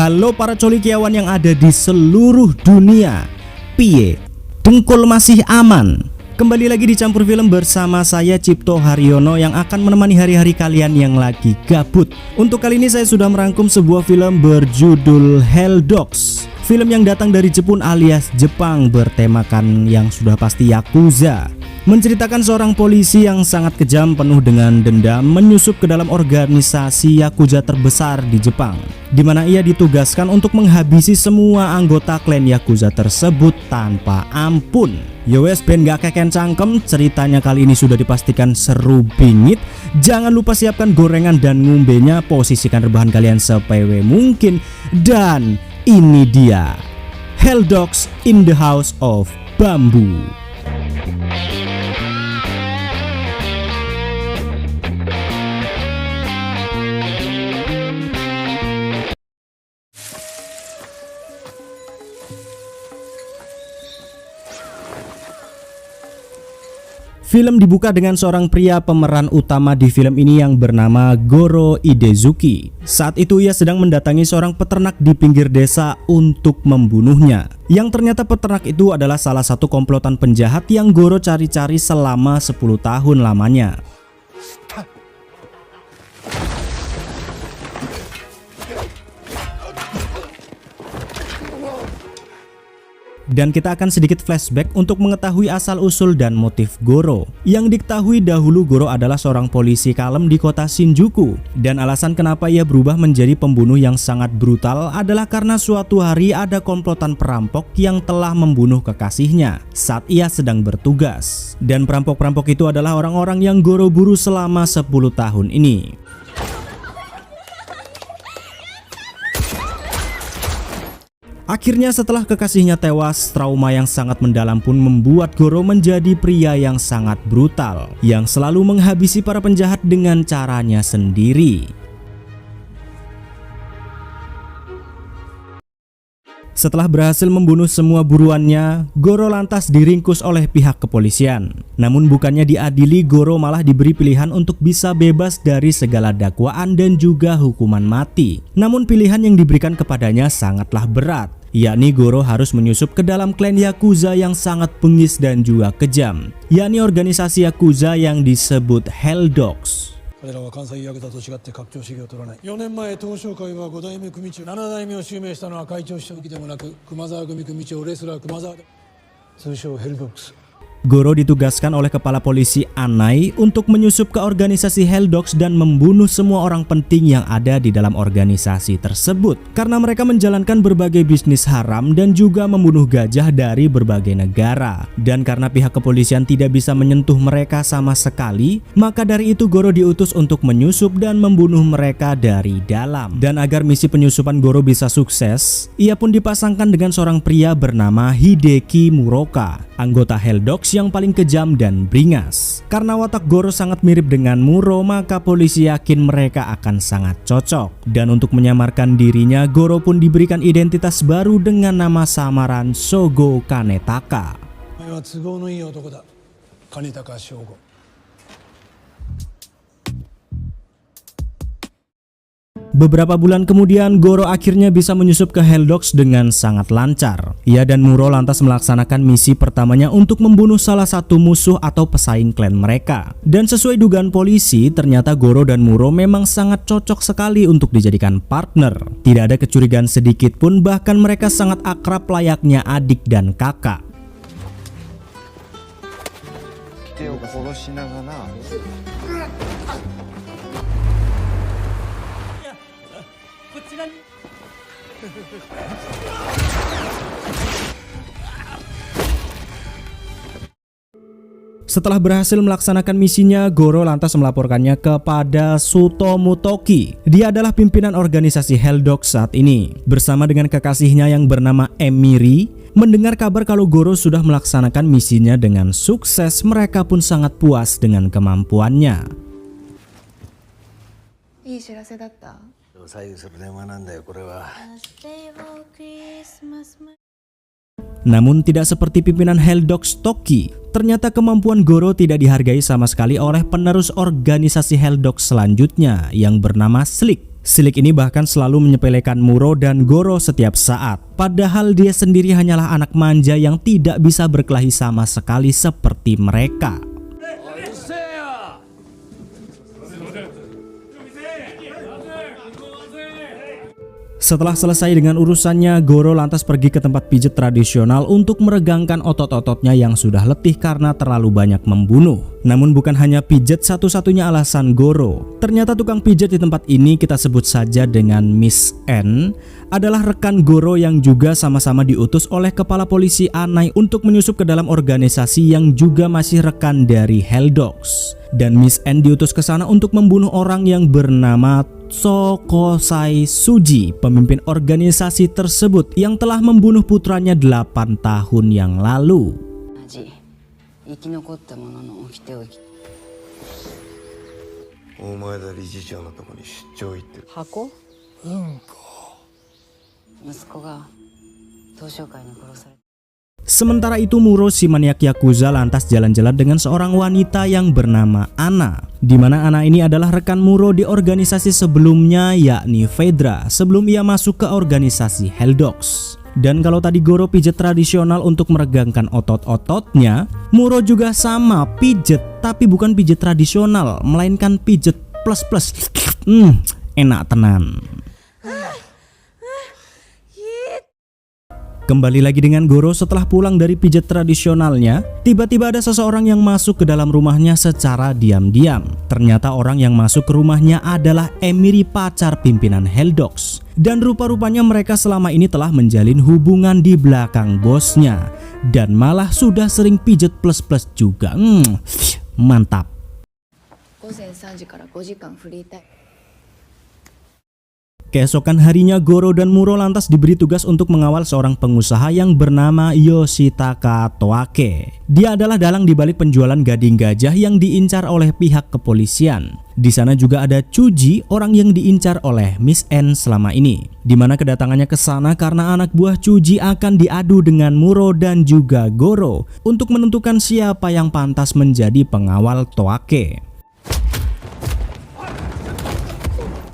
Halo para colikiawan yang ada di seluruh dunia. Piye? Dengkul masih aman? Kembali lagi di Campur Film bersama saya Cipto Haryono yang akan menemani hari-hari kalian yang lagi gabut. Untuk kali ini saya sudah merangkum sebuah film berjudul Hell Dogs. Film yang datang dari Jepun alias Jepang, bertemakan yang sudah pasti Yakuza. Menceritakan seorang polisi yang sangat kejam penuh dengan dendam menyusup ke dalam organisasi Yakuza terbesar di Jepang, di mana ia ditugaskan untuk menghabisi semua anggota klan Yakuza tersebut tanpa ampun. Yowes ben gak keken cangkem, ceritanya kali ini sudah dipastikan seru bingit. Jangan lupa siapkan gorengan dan ngombenya, posisikan rebahan kalian sepewe mungkin. Dan ini dia Hell Dogs in the House of Bamboo. Film dibuka dengan seorang pria pemeran utama di film ini yang bernama Goro Idezuki. Saat itu ia sedang mendatangi seorang peternak di pinggir desa untuk membunuhnya. Yang ternyata peternak itu adalah salah satu komplotan penjahat yang Goro cari-cari selama 10 tahun lamanya. Dan kita akan sedikit flashback untuk mengetahui asal-usul dan motif Goro. Yang diketahui dahulu Goro adalah seorang polisi kalem di kota Shinjuku. Dan alasan kenapa ia berubah menjadi pembunuh yang sangat brutal adalah karena suatu hari ada komplotan perampok yang telah membunuh kekasihnya saat ia sedang bertugas. Dan perampok-perampok itu adalah orang-orang yang Goro buru selama 10 tahun ini. Akhirnya setelah kekasihnya tewas, trauma yang sangat mendalam pun membuat Goro menjadi pria yang sangat brutal, yang selalu menghabisi para penjahat dengan caranya sendiri. Setelah berhasil membunuh semua buruannya, Goro lantas diringkus oleh pihak kepolisian. Namun bukannya diadili, Goro malah diberi pilihan untuk bisa bebas dari segala dakwaan dan juga hukuman mati. Namun pilihan yang diberikan kepadanya sangatlah berat, yakni Goro harus menyusup ke dalam klan Yakuza yang sangat bengis dan juga kejam, yakni organisasi Yakuza yang disebut Hell Dogs. 彼らは関西ヤクザと違って拡張主義を取らない。4年前東商会は5代目組長、7代目を襲名したのは会長秘書でもなく熊沢組組長レスラー熊沢で、通称ヘルドッグス。Goro ditugaskan oleh kepala polisi Anai untuk menyusup ke organisasi Hell Dogs dan membunuh semua orang penting yang ada di dalam organisasi tersebut, karena mereka menjalankan berbagai bisnis haram dan juga membunuh gajah dari berbagai negara. Dan karena pihak kepolisian tidak bisa menyentuh mereka sama sekali, maka dari itu Goro diutus untuk menyusup dan membunuh mereka dari dalam. Dan agar misi penyusupan Goro bisa sukses, ia pun dipasangkan dengan seorang pria bernama Hideki Muroka, anggota Hell Dogs yang paling kejam dan beringas. Karena watak Goro sangat mirip dengan Muro, maka polisi yakin mereka akan sangat cocok. Dan untuk menyamarkan dirinya, Goro pun diberikan identitas baru dengan nama samaran Shogo Kanetaka. Beberapa bulan kemudian, Goro akhirnya bisa menyusup ke Hell Dogs dengan sangat lancar. Ia dan Muro lantas melaksanakan misi pertamanya untuk membunuh salah satu musuh atau pesaing klan mereka. Dan sesuai dugaan polisi, ternyata Goro dan Muro memang sangat cocok sekali untuk dijadikan partner. Tidak ada kecurigaan sedikit pun, bahkan mereka sangat akrab layaknya adik dan kakak. Setelah berhasil melaksanakan misinya, Goro lantas melaporkannya kepada Tsutomu Toki. Dia adalah pimpinan organisasi Hell Dogs saat ini. Bersama dengan kekasihnya yang bernama Emiri, mendengar kabar kalau Goro sudah melaksanakan misinya dengan sukses, mereka pun sangat puas dengan kemampuannya. Namun tidak seperti pimpinan Hell Dogs Toki, ternyata kemampuan Goro tidak dihargai sama sekali oleh penerus organisasi Hell Dogs selanjutnya yang bernama Slick. Silik ini bahkan selalu menyepelekan Muro dan Goro setiap saat. Padahal dia sendiri hanyalah anak manja yang tidak bisa berkelahi sama sekali seperti mereka. Setelah selesai dengan urusannya, Goro lantas pergi ke tempat pijat tradisional untuk meregangkan otot-ototnya yang sudah letih karena terlalu banyak membunuh. Namun bukan hanya pijat satu-satunya alasan Goro. Ternyata tukang pijat di tempat ini, kita sebut saja dengan Miss N, adalah rekan Goro yang juga sama-sama diutus oleh kepala polisi Anai untuk menyusup ke dalam organisasi yang juga masih rekan dari Helldogs. Dan Miss N diutus ke sana untuk membunuh orang yang bernama Sokosai Suji, pemimpin organisasi tersebut yang telah membunuh putranya 8 tahun yang lalu. Sementara itu Muro, si maniak Yakuza, lantas jalan-jalan dengan seorang wanita yang bernama Ana, di mana Ana ini adalah rekan Muro di organisasi sebelumnya, yakni Fedra, sebelum ia masuk ke organisasi Helldogs. Dan kalau tadi Goro pijet tradisional untuk meregangkan otot-ototnya, Muro juga sama pijet, tapi bukan pijet tradisional, melainkan pijet plus-plus. Enak tenan. Kembali lagi dengan Goro setelah pulang dari pijat tradisionalnya, tiba-tiba ada seseorang yang masuk ke dalam rumahnya secara diam-diam. Ternyata orang yang masuk ke rumahnya adalah Emiri, pacar pimpinan Helldogs. Dan rupa-rupanya mereka selama ini telah menjalin hubungan di belakang bosnya. Dan malah sudah sering pijat plus-plus juga. Mantap. Keesokan harinya Goro dan Muro lantas diberi tugas untuk mengawal seorang pengusaha yang bernama Yoshitaka Toake. Dia adalah dalang dibalik penjualan gading gajah yang diincar oleh pihak kepolisian. Di sana juga ada Chuji, orang yang diincar oleh Miss N selama ini. Dimana kedatangannya ke sana karena anak buah Chuji akan diadu dengan Muro dan juga Goro untuk menentukan siapa yang pantas menjadi pengawal Toake.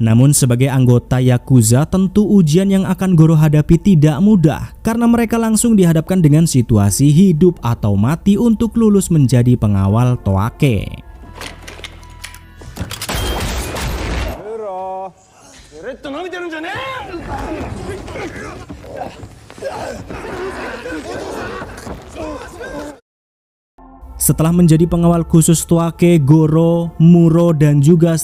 Namun sebagai anggota Yakuza, tentu ujian yang akan Goro hadapi tidak mudah karena mereka langsung dihadapkan dengan situasi hidup atau mati untuk lulus menjadi pengawal Toake. Setelah menjadi pengawal khusus Toake, Goro, Muro dan juga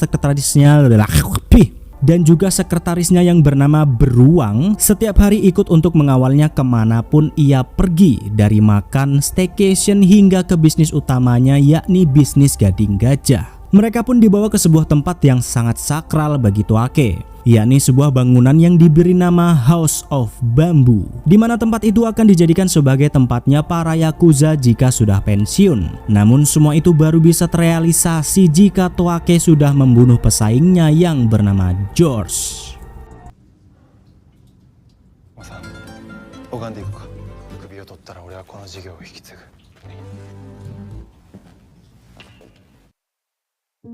sekretarisnya yang bernama Beruang setiap hari ikut untuk mengawalnya kemanapun ia pergi, dari makan, staycation hingga ke bisnis utamanya, yakni bisnis gading gajah. Mereka pun dibawa ke sebuah tempat yang sangat sakral bagi Toake, yakni sebuah bangunan yang diberi nama House of Bamboo, di mana tempat itu akan dijadikan sebagai tempatnya para Yakuza jika sudah pensiun. Namun semua itu baru bisa terrealisasi jika Toake sudah membunuh pesaingnya yang bernama George.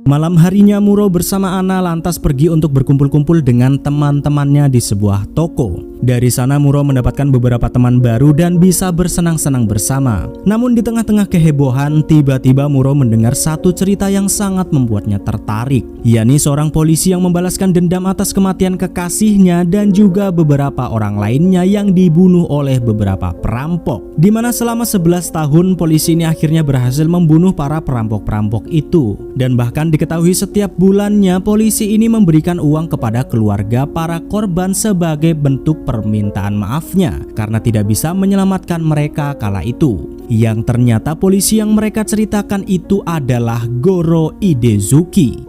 Malam harinya Muro bersama Ana lantas pergi untuk berkumpul-kumpul dengan teman-temannya di sebuah toko. Dari sana Muro mendapatkan beberapa teman baru dan bisa bersenang-senang bersama. Namun di tengah-tengah kehebohan, tiba-tiba Muro mendengar satu cerita yang sangat membuatnya tertarik, yakni seorang polisi yang membalaskan dendam atas kematian kekasihnya dan juga beberapa orang lainnya yang dibunuh oleh beberapa perampok. Dimana selama 11 tahun polisi ini akhirnya berhasil membunuh para perampok-perampok itu. Dan bahkan diketahui setiap bulannya polisi ini memberikan uang kepada keluarga para korban sebagai bentuk permintaan maafnya karena tidak bisa menyelamatkan mereka kala itu. Yang ternyata polisi yang mereka ceritakan itu adalah Goro Idezuki.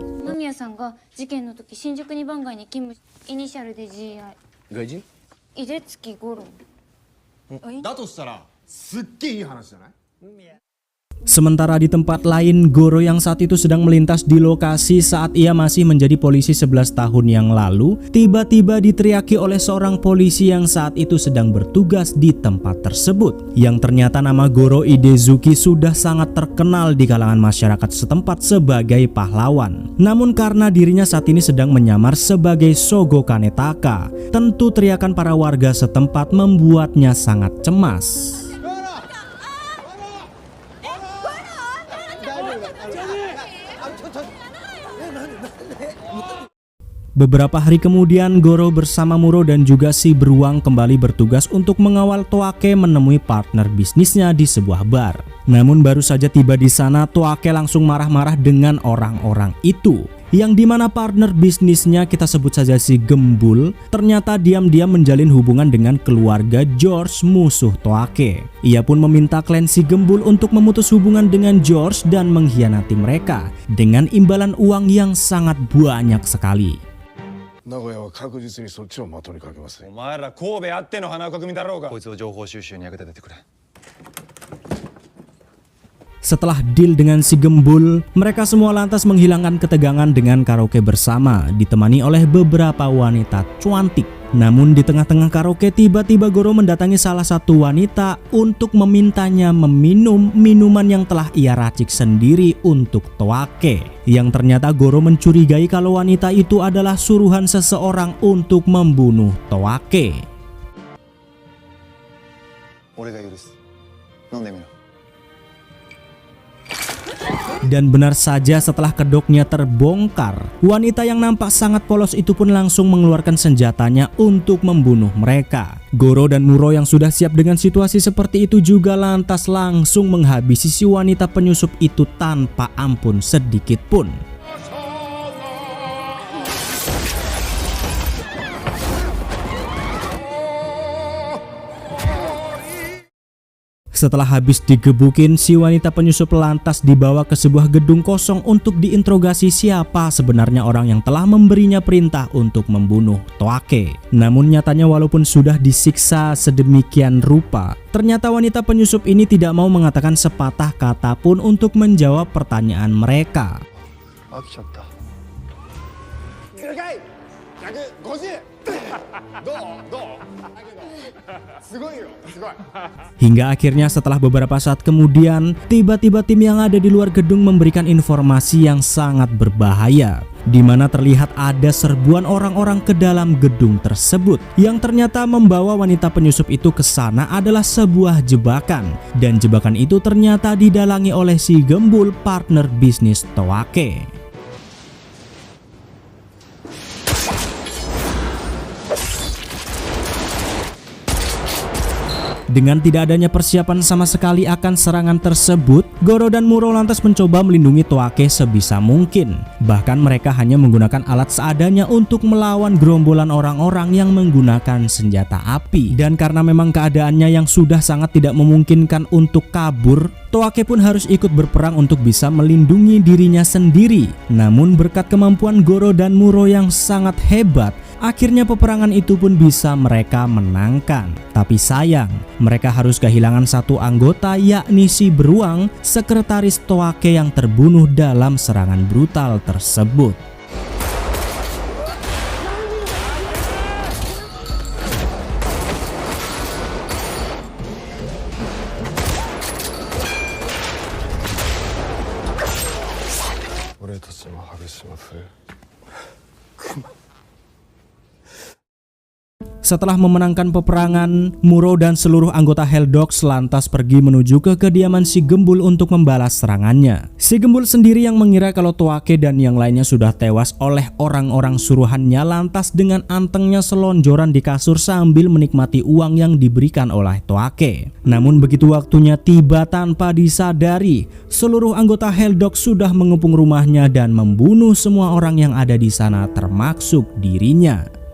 Sementara di tempat lain, Goro yang saat itu sedang melintas di lokasi saat ia masih menjadi polisi 11 tahun yang lalu, tiba-tiba diteriaki oleh seorang polisi yang saat itu sedang bertugas di tempat tersebut. Yang ternyata nama Goro Idezuki sudah sangat terkenal di kalangan masyarakat setempat sebagai pahlawan. Namun karena dirinya saat ini sedang menyamar sebagai Sogo Kanetaka, tentu teriakan para warga setempat membuatnya sangat cemas. Beberapa hari kemudian, Goro bersama Muro dan juga si beruang kembali bertugas untuk mengawal Toake menemui partner bisnisnya di sebuah bar. Namun baru saja tiba di sana, Toake langsung marah-marah dengan orang-orang itu. Yang dimana partner bisnisnya, kita sebut saja si Gembul, ternyata diam-diam menjalin hubungan dengan keluarga George, musuh Toake. Ia pun meminta klan si Gembul untuk memutus hubungan dengan George dan mengkhianati mereka dengan imbalan uang yang sangat banyak sekali. 名古屋は確実にそっちを的にかけます。お前ら神戸あっての花岡組だろうが。こいつを情報収集に役立ててくれ。 Setelah deal dengan si Gembul, mereka semua lantas menghilangkan ketegangan dengan karaoke bersama, ditemani oleh beberapa wanita cantik. Namun di tengah-tengah karaoke, tiba-tiba Goro mendatangi salah satu wanita untuk memintanya meminum minuman yang telah ia racik sendiri untuk Toake. Yang ternyata Goro mencurigai kalau wanita itu adalah suruhan seseorang untuk membunuh Toake. 俺が許す。飲んでみろ。 Dan benar saja setelah kedoknya terbongkar, wanita yang nampak sangat polos itu pun langsung mengeluarkan senjatanya untuk membunuh mereka. Goro dan Muro yang sudah siap dengan situasi seperti itu juga lantas langsung menghabisi si wanita penyusup itu tanpa ampun sedikit pun. Setelah habis digebukin, si wanita penyusup lantas dibawa ke sebuah gedung kosong untuk diinterogasi siapa sebenarnya orang yang telah memberinya perintah untuk membunuh Toake. Namun nyatanya walaupun sudah disiksa sedemikian rupa, ternyata wanita penyusup ini tidak mau mengatakan sepatah kata pun untuk menjawab pertanyaan mereka. Hingga akhirnya setelah beberapa saat kemudian, tiba-tiba tim yang ada di luar gedung memberikan informasi yang sangat berbahaya, di mana terlihat ada serbuan orang-orang ke dalam gedung tersebut. Yang ternyata membawa wanita penyusup itu ke sana adalah sebuah jebakan, dan jebakan itu ternyata didalangi oleh si Gembul, partner bisnis Toake. Dengan tidak adanya persiapan sama sekali akan serangan tersebut, Goro dan Muro lantas mencoba melindungi Toake sebisa mungkin. Bahkan mereka hanya menggunakan alat seadanya untuk melawan gerombolan orang-orang yang menggunakan senjata api. Dan karena memang keadaannya yang sudah sangat tidak memungkinkan untuk kabur, Toake pun harus ikut berperang untuk bisa melindungi dirinya sendiri. Namun berkat kemampuan Goro dan Muro yang sangat hebat, akhirnya peperangan itu pun bisa mereka menangkan. Tapi sayang, mereka harus kehilangan satu anggota, yakni si beruang, sekretaris Toake yang terbunuh dalam serangan brutal tersebut. Setelah memenangkan peperangan, Muro dan seluruh anggota Helldogs lantas pergi menuju ke kediaman si Gembul untuk membalas serangannya. Si Gembul sendiri yang mengira kalau Toake dan yang lainnya sudah tewas oleh orang-orang suruhannya lantas dengan antengnya selonjoran di kasur sambil menikmati uang yang diberikan oleh Toake. Namun begitu waktunya tiba tanpa disadari, seluruh anggota Helldogs sudah mengepung rumahnya dan membunuh semua orang yang ada di sana termasuk dirinya.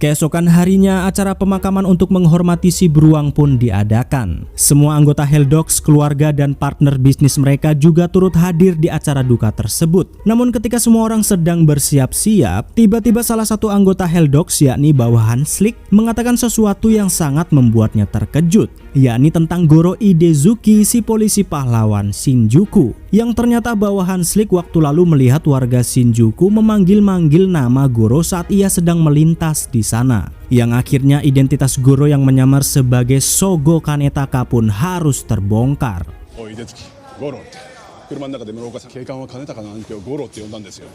Keesokan harinya, acara pemakaman untuk menghormati si beruang pun diadakan. Semua anggota Helldogs, keluarga, dan partner bisnis mereka juga turut hadir di acara duka tersebut. Namun ketika semua orang sedang bersiap-siap, tiba-tiba salah satu anggota Helldogs, yakni bawahan Slick, mengatakan sesuatu yang sangat membuatnya terkejut, yakni tentang Goro Idezuki, si polisi pahlawan Shinjuku. Yang ternyata bawahan Slick waktu lalu melihat warga Shinjuku memanggil-manggil nama Goro saat ia sedang melintas di sana. Yang akhirnya identitas Goro yang menyamar sebagai Sogo Kanetaka pun harus terbongkar. おい、出月、五郎って。車の中で室岡さん、警官は金高の兄貴を五郎って呼んだんですよ。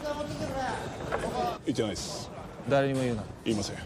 言ってないです。誰にも言うな。言いません。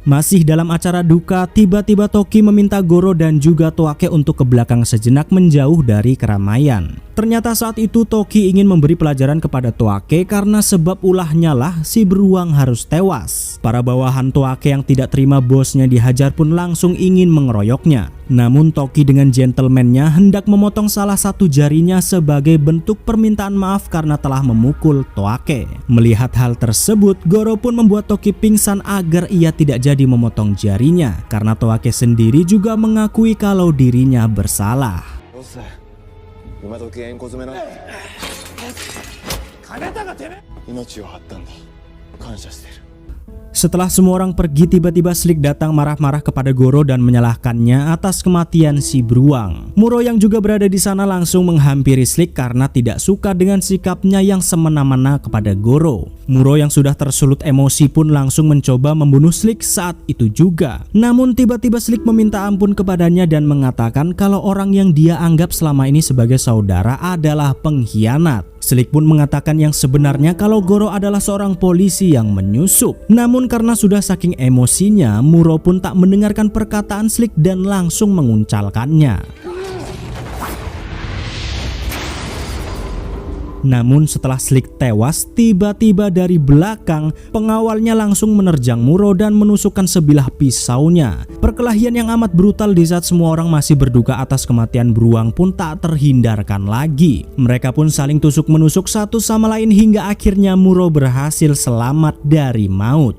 Masih dalam acara duka, tiba-tiba Toki meminta Goro dan juga Toake untuk ke belakang sejenak menjauh dari keramaian. Ternyata saat itu Toki ingin memberi pelajaran kepada Toake karena sebab ulahnya lah si beruang harus tewas. Para bawahan Toake yang tidak terima bosnya dihajar pun langsung ingin mengeroyoknya. Namun Toki dengan gentlemannya hendak memotong salah satu jarinya sebagai bentuk permintaan maaf karena telah memukul Toake. Melihat hal tersebut, Goro pun membuat Toki pingsan agar ia tidak jadi memotong jarinya karena Toake sendiri juga mengakui kalau dirinya bersalah. Setelah semua orang pergi, tiba-tiba Slick datang marah-marah kepada Goro dan menyalahkannya atas kematian si beruang. Muro yang juga berada di sana langsung menghampiri Slick karena tidak suka dengan sikapnya yang semena-mena kepada Goro. Muro yang sudah tersulut emosi pun langsung mencoba membunuh Slick saat itu juga. Namun tiba-tiba Slick meminta ampun kepadanya dan mengatakan kalau orang yang dia anggap selama ini sebagai saudara adalah pengkhianat. Slick pun mengatakan yang sebenarnya kalau Goro adalah seorang polisi yang menyusup. Namun karena sudah saking emosinya, Muro pun tak mendengarkan perkataan Slick dan langsung menguncalkannya. Namun setelah Slick tewas, tiba-tiba dari belakang pengawalnya langsung menerjang Muro dan menusukkan sebilah pisaunya. Perkelahian yang amat brutal di saat semua orang masih berduka atas kematian beruang pun tak terhindarkan lagi. Mereka pun saling tusuk-menusuk satu sama lain hingga akhirnya Muro berhasil selamat dari maut.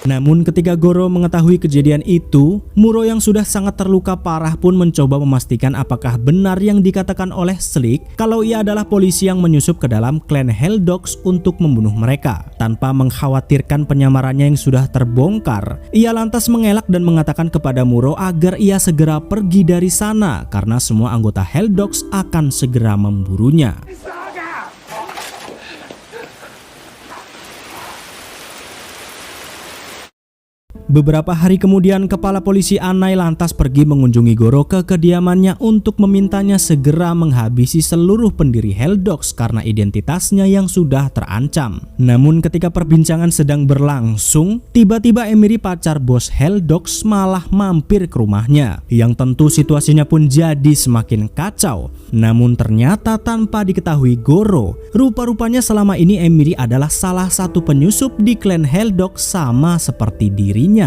Namun ketika Goro mengetahui kejadian itu, Muro yang sudah sangat terluka parah pun mencoba memastikan apakah benar yang dikatakan oleh Slick kalau ia adalah polisi yang menyusup ke dalam klan Helldogs untuk membunuh mereka. Tanpa mengkhawatirkan penyamarannya yang sudah terbongkar, ia lantas mengelak dan mengatakan kepada Muro agar ia segera pergi dari sana karena semua anggota Helldogs akan segera memburunya. Beberapa hari kemudian, kepala polisi Anai lantas pergi mengunjungi Goro ke kediamannya untuk memintanya segera menghabisi seluruh pendiri Helldogs karena identitasnya yang sudah terancam. Namun ketika perbincangan sedang berlangsung, tiba-tiba Emiri, pacar bos Helldogs, malah mampir ke rumahnya. Yang tentu situasinya pun jadi semakin kacau. Namun ternyata tanpa diketahui Goro, rupa-rupanya selama ini Emiri adalah salah satu penyusup di klan Helldogs sama seperti dirinya.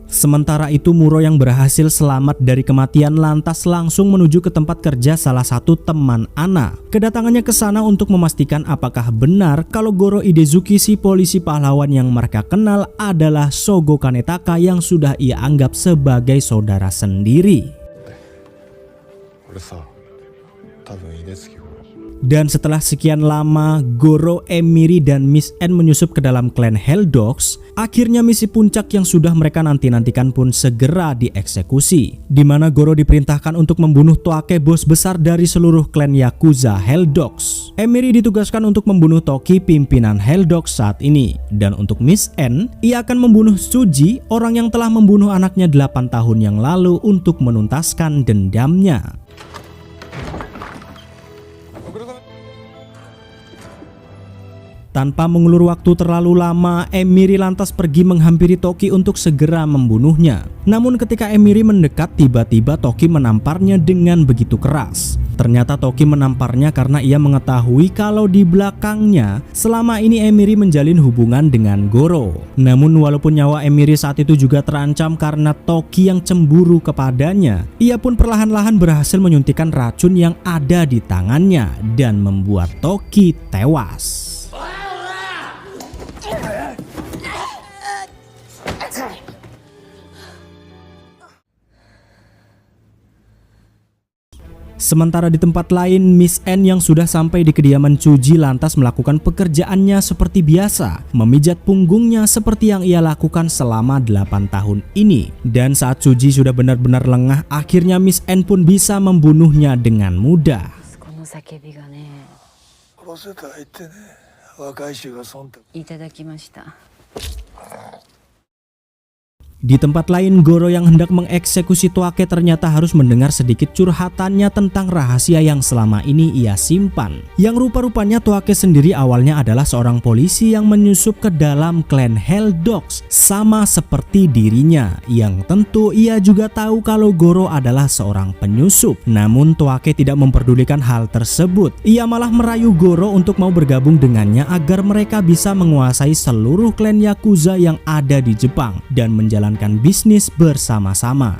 Sementara itu Muro yang berhasil selamat dari kematian lantas langsung menuju ke tempat kerja salah satu teman Ana. Kedatangannya ke sana untuk memastikan apakah benar kalau Goro Idezuki, si polisi pahlawan yang mereka kenal, adalah Sogo Kanetaka yang sudah ia anggap sebagai saudara sendiri. Dan setelah sekian lama Goro, Emiri, dan Miss N menyusup ke dalam klan Helldogs, akhirnya misi puncak yang sudah mereka nanti-nantikan pun segera dieksekusi, di mana Goro diperintahkan untuk membunuh Toake, bos besar dari seluruh klan Yakuza Helldogs. Emiri ditugaskan untuk membunuh Toki, pimpinan Helldogs saat ini, dan untuk Miss N, ia akan membunuh Tsuji, orang yang telah membunuh anaknya 8 tahun yang lalu untuk menuntaskan dendamnya. Tanpa mengulur waktu terlalu lama, Emiri lantas pergi menghampiri Toki untuk segera membunuhnya. Namun ketika Emiri mendekat, tiba-tiba Toki menamparnya dengan begitu keras. Ternyata Toki menamparnya karena ia mengetahui kalau di belakangnya selama ini Emiri menjalin hubungan dengan Goro. Namun walaupun nyawa Emiri saat itu juga terancam karena Toki yang cemburu kepadanya, ia pun perlahan-lahan berhasil menyuntikkan racun yang ada di tangannya dan membuat Toki tewas. Sementara di tempat lain, Miss N yang sudah sampai di kediaman Chuji lantas melakukan pekerjaannya seperti biasa, memijat punggungnya seperti yang ia lakukan selama 8 tahun ini. Dan saat Chuji sudah benar-benar lengah, akhirnya Miss N pun bisa membunuhnya dengan mudah. Di tempat lain, Goro yang hendak mengeksekusi Toake ternyata harus mendengar sedikit curhatannya tentang rahasia yang selama ini ia simpan. Yang rupa-rupanya Toake sendiri awalnya adalah seorang polisi yang menyusup ke dalam klan Hell Dogs, sama seperti dirinya. Yang tentu ia juga tahu kalau Goro adalah seorang penyusup. Namun Toake tidak memperdulikan hal tersebut. Ia malah merayu Goro untuk mau bergabung dengannya agar mereka bisa menguasai seluruh klan Yakuza yang ada di Jepang dan menjalankan bisnis bersama-sama.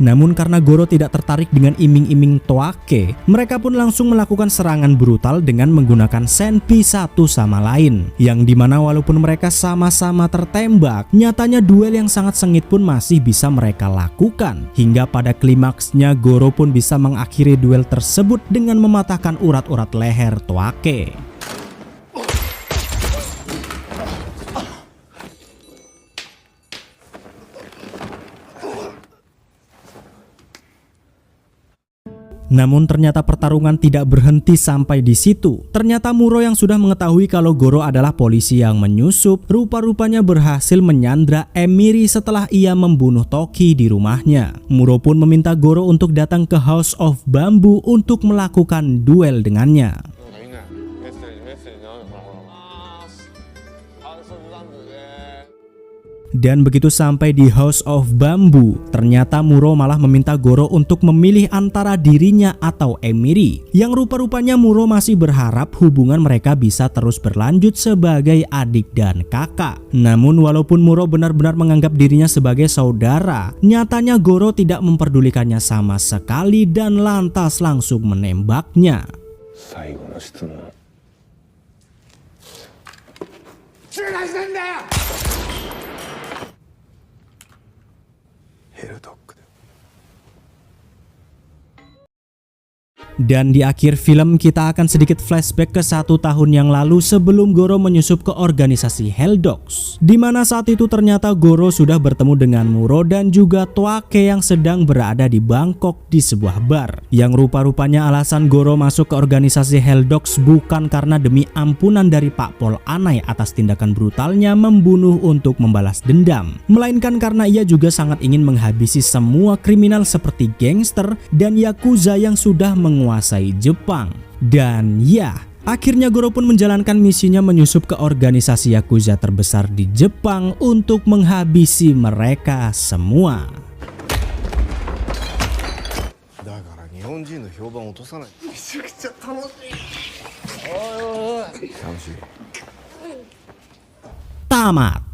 Namun karena Goro tidak tertarik dengan iming-iming Toake, mereka pun langsung melakukan serangan brutal dengan menggunakan senpi satu sama lain. Yang dimana walaupun mereka sama-sama tertembak, nyatanya duel yang sangat sengit pun masih bisa mereka lakukan. Hingga pada klimaksnya Goro pun bisa mengakhiri duel tersebut dengan mematahkan urat-urat leher Toake. Namun ternyata pertarungan tidak berhenti sampai di situ. Ternyata Muro yang sudah mengetahui kalau Goro adalah polisi yang menyusup, rupa-rupanya berhasil menyandra Emiri setelah ia membunuh Toki di rumahnya. Muro pun meminta Goro untuk datang ke House of Bamboo untuk melakukan duel dengannya. Dan begitu sampai di House of Bamboo, ternyata Muro malah meminta Goro untuk memilih antara dirinya atau Emiri. Yang rupa-rupanya Muro masih berharap hubungan mereka bisa terus berlanjut sebagai adik dan kakak. Namun walaupun Muro benar-benar menganggap dirinya sebagai saudara, nyatanya Goro tidak memperdulikannya sama sekali dan lantas langsung menembaknya. Dan di akhir film kita akan sedikit flashback ke 1 tahun yang lalu sebelum Goro menyusup ke organisasi Hell Dogs, dimana saat itu ternyata Goro sudah bertemu dengan Muro dan juga Toake yang sedang berada di Bangkok di sebuah bar. Yang rupa-rupanya alasan Goro masuk ke organisasi Hell Dogs bukan karena demi ampunan dari Pak Pol Anai atas tindakan brutalnya membunuh untuk membalas dendam, melainkan karena ia juga sangat ingin menghabisi semua kriminal seperti gangster dan Yakuza yang sudah menguasai Jepang. Dan ya, akhirnya Goro pun menjalankan misinya menyusup ke organisasi Yakuza terbesar di Jepang untuk menghabisi mereka semua. Tamat.